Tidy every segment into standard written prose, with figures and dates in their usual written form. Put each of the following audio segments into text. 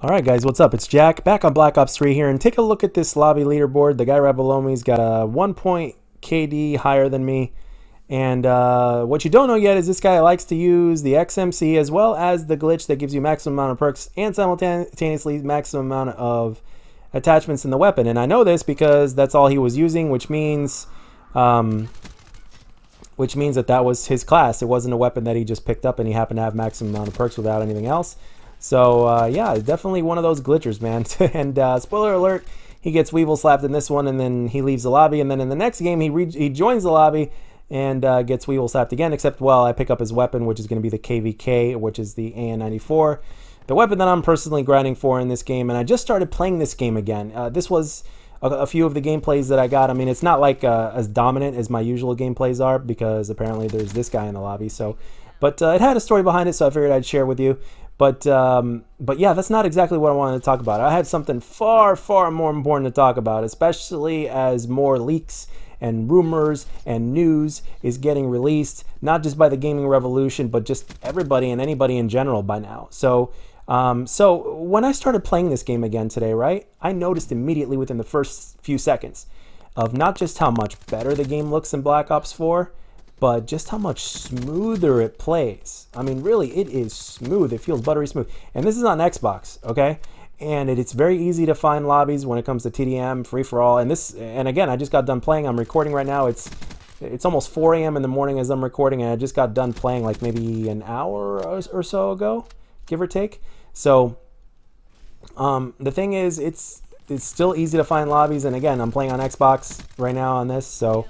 Alright guys, what's up? It's Jack, back on Black Ops 3 here, and take a look at this lobby leaderboard. The guy right below me's got a 1 point KD higher than me, and what you don't know yet is this guy likes to use the XMC as well as the glitch that gives you maximum amount of perks and simultaneously maximum amount of attachments in the weapon. And I know this because that's all he was using, which means that was his class. It wasn't a weapon that he just picked up and he happened to have maximum amount of perks without anything else. So yeah, definitely one of those glitchers, man. And spoiler alert, he gets Weevil slapped in this one, and then he leaves the lobby, and then in the next game he joins the lobby and gets Weevil slapped again, except, well, I pick up his weapon, which is going to be the KVK, which is the AN-94, the weapon that I'm personally grinding for in this game. And I just started playing this game again. This was a few of the gameplays that I got. I mean, it's not like as dominant as my usual gameplays are, because apparently there's this guy in the lobby. So, but it had a story behind it, so I figured I'd share with you. But yeah, that's not exactly what I wanted to talk about. I had something far, far more important to talk about, especially as more leaks and rumors and news is getting released, not just by the gaming revolution, but just everybody and anybody in general by now. So when I started playing this game again today, right, I noticed immediately within the first few seconds of not just how much better the game looks in Black Ops 4, but just how much smoother it plays. I mean, really, it is smooth. It feels buttery smooth. And this is on Xbox, okay? And it's very easy to find lobbies when it comes to TDM, free-for-all. And again, I just got done playing. I'm recording right now. It's almost 4 a.m. in the morning as I'm recording, and I just got done playing like maybe an hour or so ago, give or take. So the thing is, it's still easy to find lobbies. And again, I'm playing on Xbox right now on this, so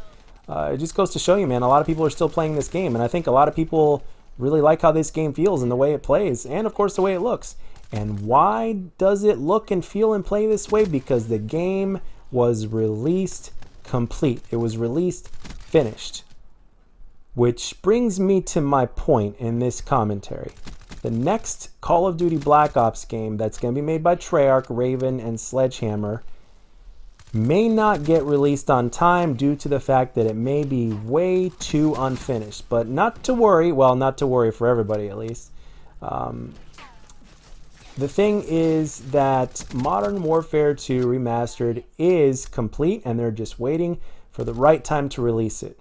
it just goes to show you, man, a lot of people are still playing this game, and I think a lot of people really like how this game feels and the way it plays, and of course the way it looks. And why does it look and feel and play this way? Because the game was released complete. It was released finished. Which brings me to my point in this commentary. The next Call of Duty Black Ops game that's going to be made by Treyarch, Raven, and Sledgehammer may not get released on time due to the fact that it may be way too unfinished. But not to worry, well, not to worry for everybody at least. The thing is that Modern Warfare 2 Remastered is complete, and they're just waiting for the right time to release it.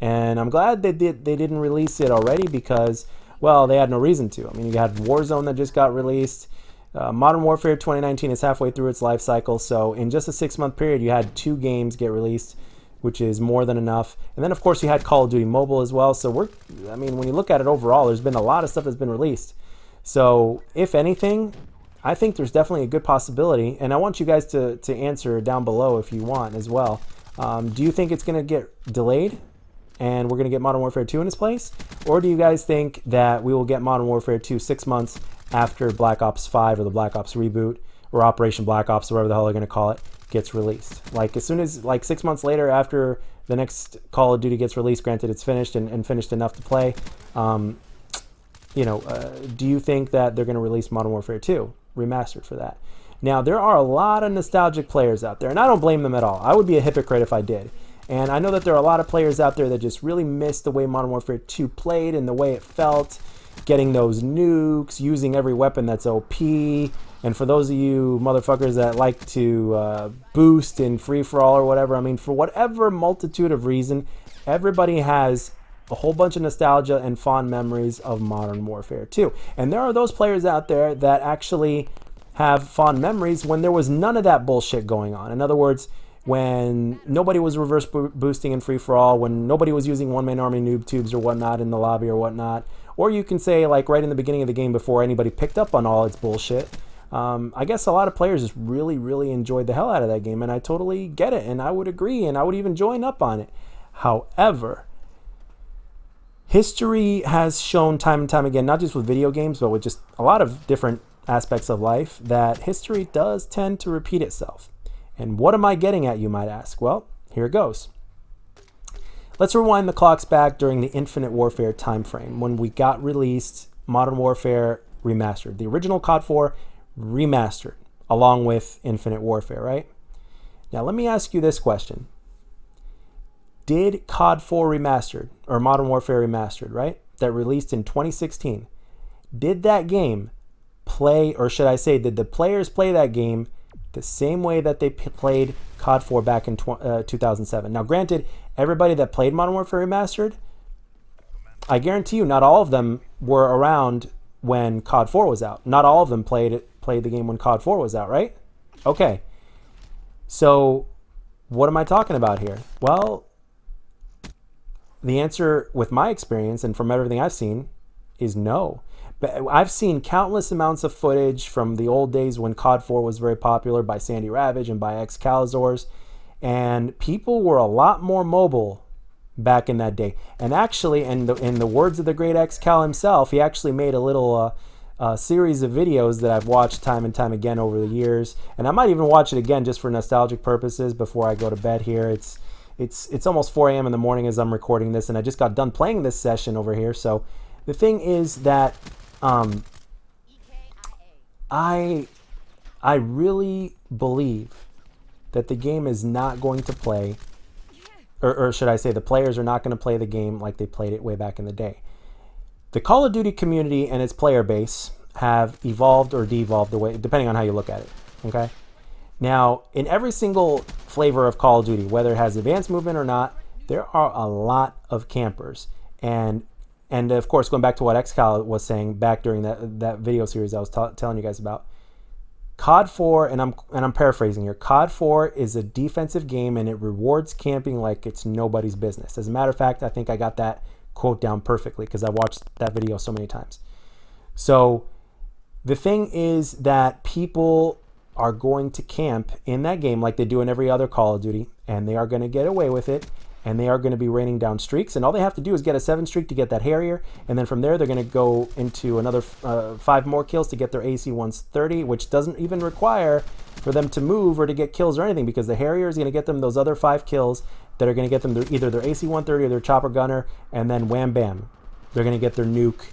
And I'm glad they didn't release it already, because, well, they had no reason to. I mean, you had Warzone that just got released. Modern Warfare 2019 is halfway through its life cycle, so in just a 6-month period, you had 2 games get released, which is more than enough. And then, of course, you had Call of Duty Mobile as well. So I mean, when you look at it overall, there's been a lot of stuff that's been released. So, if anything, I think there's definitely a good possibility, and I want you guys to answer down below if you want as well. Do you think it's going to get delayed, and we're going to get Modern Warfare 2 in its place? Or do you guys think that we will get Modern Warfare 2 6 months after Black Ops 5 or the Black Ops Reboot or Operation Black Ops, whatever the hell they're going to call it, gets released? Like, as soon as, like, 6 months later after the next Call of Duty gets released, granted it's finished and finished enough to play, you know, do you think that they're going to release Modern Warfare 2 Remastered for that? Now, there are a lot of nostalgic players out there, and I don't blame them at all. I would be a hypocrite if I did. And I know that there are a lot of players out there that just really miss the way Modern Warfare 2 played and the way it felt, getting those nukes, using every weapon that's OP. And for those of you motherfuckers that like to boost in free-for-all or whatever, I mean, for whatever multitude of reason, everybody has a whole bunch of nostalgia and fond memories of Modern Warfare 2. And there are those players out there that actually have fond memories when there was none of that bullshit going on. In other words, when nobody was reverse boosting in free-for-all, when nobody was using one-man army noob tubes or whatnot in the lobby or whatnot. Or you can say, like, right in the beginning of the game before anybody picked up on all its bullshit. I guess a lot of players just really, really enjoyed the hell out of that game, and I totally get it, and I would agree, and I would even join up on it. However, history has shown time and time again, not just with video games, but with just a lot of different aspects of life, that history does tend to repeat itself. And what am I getting at, you might ask? Well, here it goes. Let's rewind the clocks back during the Infinite Warfare time frame when we got released Modern Warfare Remastered, the original COD 4 Remastered, along with Infinite Warfare, right? Now, let me ask you this question. Did COD 4 Remastered, or Modern Warfare Remastered, right, that released in 2016, did that game play, or should I say, did the players play that game the same way that they played COD 4 back in 2007? Now, granted, everybody that played Modern Warfare Remastered, I guarantee you not all of them were around when COD 4 was out. Not all of them played the game when COD 4 was out, right? Okay. So, what am I talking about here? Well, the answer, with my experience and from everything I've seen, is no. But I've seen countless amounts of footage from the old days when COD 4 was very popular by Sandy Ravage and by Excaliburs, and people were a lot more mobile back in that day. And actually, in the words of the great Excal himself, he actually made a little series of videos that I've watched time and time again over the years, and I might even watch it again just for nostalgic purposes before I go to bed here. It's almost 4 a.m. in the morning as I'm recording this, and I just got done playing this session over here. So the thing is that I really believe that the game is not going to play, or should I say the players are not going to play the game like they played it way back in the day. The Call of Duty community and its player base have evolved or devolved the way, depending on how you look at it, okay? Now, in every single flavor of Call of Duty, whether it has advanced movement or not, there are a lot of campers. And of course, going back to what Excal was saying back during that video series I was telling you guys about, COD 4, and I'm paraphrasing here, COD 4 is a defensive game and it rewards camping like it's nobody's business. As a matter of fact, I think I got that quote down perfectly because I watched that video so many times. So the thing is that people are going to camp in that game like they do in every other Call of Duty, and they are going to get away with it, and they are going to be raining down streaks, and all they have to do is get a 7 streak to get that Harrier, and then from there they're going to go into another 5 more kills to get their AC 130, which doesn't even require for them to move or to get kills or anything, because the Harrier is going to get them those other 5 kills that are going to get them either their AC 130 or their chopper gunner, and then wham bam, they're going to get their nuke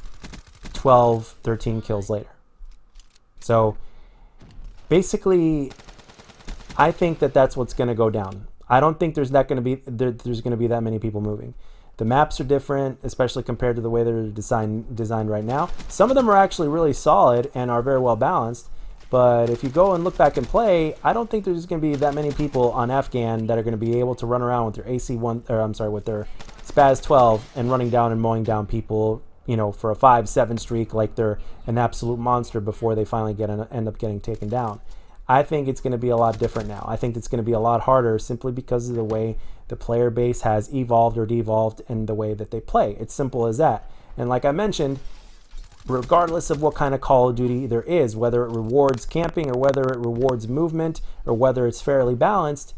12, 13 kills later. So basically, I think that that's what's going to go down. I don't think there's not going to be there's going to be that many people moving. The maps are different, especially compared to the way they're designed right now. Some of them are actually really solid and are very well balanced. But if you go and look back and play, I don't think there's going to be that many people on Afghan that are going to be able to run around with their with their Spaz 12 and running down and mowing down people, you know, for a 5-7 streak like they're an absolute monster before they finally end up getting taken down. I think it's going to be a lot different now. I think it's going to be a lot harder simply because of the way the player base has evolved or devolved in the way that they play. It's simple as that. And like I mentioned, regardless of what kind of Call of Duty there is, whether it rewards camping or whether it rewards movement or whether it's fairly balanced,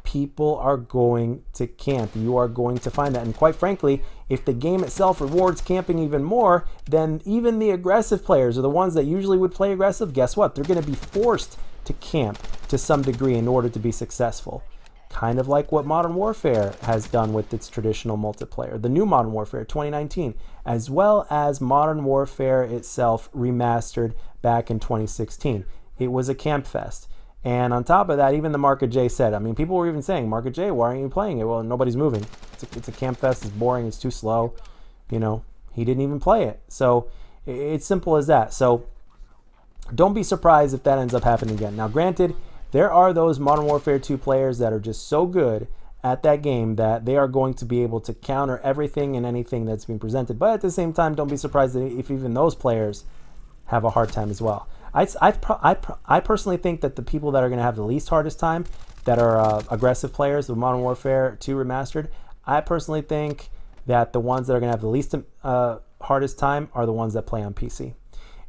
people are going to camp. You are going to find that. And quite frankly, if the game itself rewards camping even more, then even the aggressive players, or the ones that usually would play aggressive, guess what? They're going to be forced to camp to some degree in order to be successful. Kind of like what Modern Warfare has done with its traditional multiplayer. The new Modern Warfare 2019, as well as Modern Warfare itself remastered back in 2016. It was a camp fest. And on top of that, even the Market J said, I mean, people were even saying, Market J, why aren't you playing it? Well, nobody's moving. It's a camp fest. It's boring. It's too slow. You know, he didn't even play it. So it's simple as that. So don't be surprised if that ends up happening again. Now, granted, there are those Modern Warfare 2 players that are just so good at that game that they are going to be able to counter everything and anything that's being presented. But at the same time, don't be surprised if even those players have a hard time as well. I personally think that the people that are going to have the least hardest time, that are aggressive players with Modern Warfare 2 Remastered, I personally think that the ones that are going to have the least hardest time are the ones that play on PC.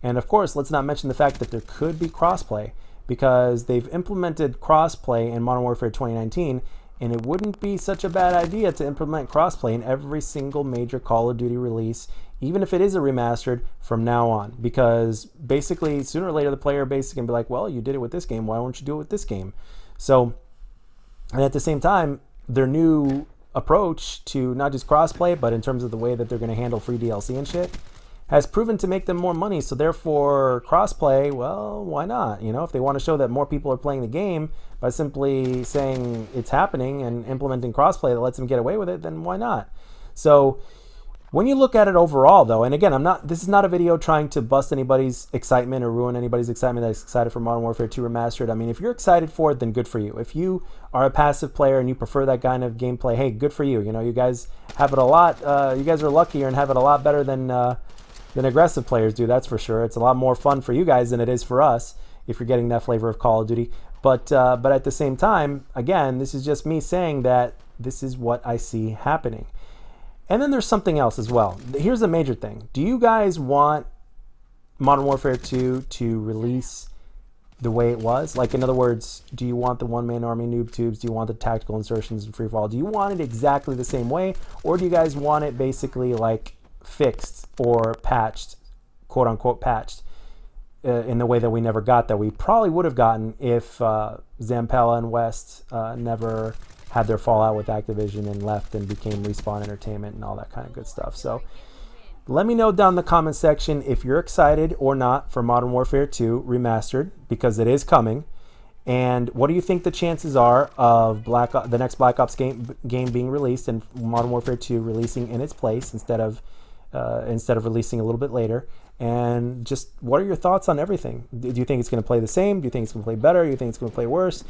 And of course, let's not mention the fact that there could be crossplay, because they've implemented crossplay in Modern Warfare 2019, and it wouldn't be such a bad idea to implement crossplay in every single major Call of Duty release, even if it is a remastered, from now on. Because basically, sooner or later, the player base is going to be like, well, you did it with this game, why won't you do it with this game? So, and at the same time, their new approach to not just crossplay, but in terms of the way that they're going to handle free DLC and shit, has proven to make them more money. So therefore, crossplay, well, why not? You know, if they want to show that more people are playing the game by simply saying it's happening and implementing crossplay that lets them get away with it, then why not? So When you look at it overall, though, and again, this is not a video trying to bust anybody's excitement or ruin anybody's excitement that's excited for Modern Warfare 2 Remastered. I mean, if you're excited for it, then good for you. If you are a passive player and you prefer that kind of gameplay, hey, good for you. You know, you guys have it a lot. You guys are luckier and have it a lot better than aggressive players do. That's for sure. It's a lot more fun for you guys than it is for us if you're getting that flavor of Call of Duty. But at the same time, again, this is just me saying that this is what I see happening. And then there's something else as well. Here's a major thing. Do you guys want Modern Warfare 2 to release the way it was? Like, in other words, do you want the one-man army noob tubes? Do you want the tactical insertions and free-for-all? Do you want it exactly the same way? Or do you guys want it basically like fixed or patched, quote-unquote patched, in the way that we never got, that we probably would have gotten if Zampella and West never had their fallout with Activision and left and became Respawn Entertainment and all that kind of good stuff. So let me know down in the comment section if you're excited or not for Modern Warfare 2 Remastered, because it is coming. And what do you think the chances are of the next Black Ops game being released and Modern Warfare 2 releasing in its place instead of releasing a little bit later? And just what are your thoughts on everything? Do you think it's going to play the same? Do you think it's going to play better? Do you think it's going to play worse?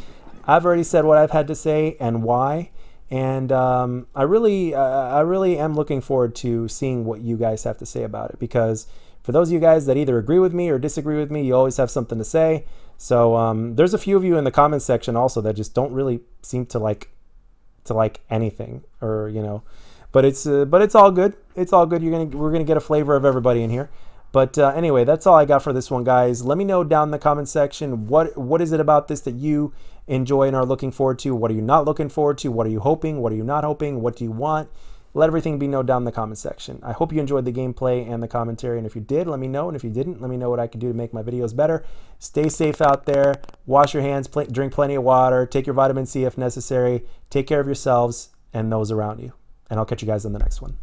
I've already said what I've had to say and why, and I really am looking forward to seeing what you guys have to say about it, because for those of you guys that either agree with me or disagree with me, you always have something to say. So there's a few of you in the comments section also that just don't really seem to like anything, or you know, but it's all good. It's all good. We're gonna get a flavor of everybody in here. But anyway, that's all I got for this one, guys. Let me know down in the comment section what is it about this that you enjoy and are looking forward to. What are you not looking forward to? What are you hoping? What are you not hoping? What do you want? Let everything be known down in the comment section. I hope you enjoyed the gameplay and the commentary, and if you did, let me know. And if you didn't, let me know what I can do to make my videos better. Stay safe out there. Wash your hands. Drink plenty of water. Take your vitamin C if necessary. Take care of yourselves and those around you. And I'll catch you guys in the next one.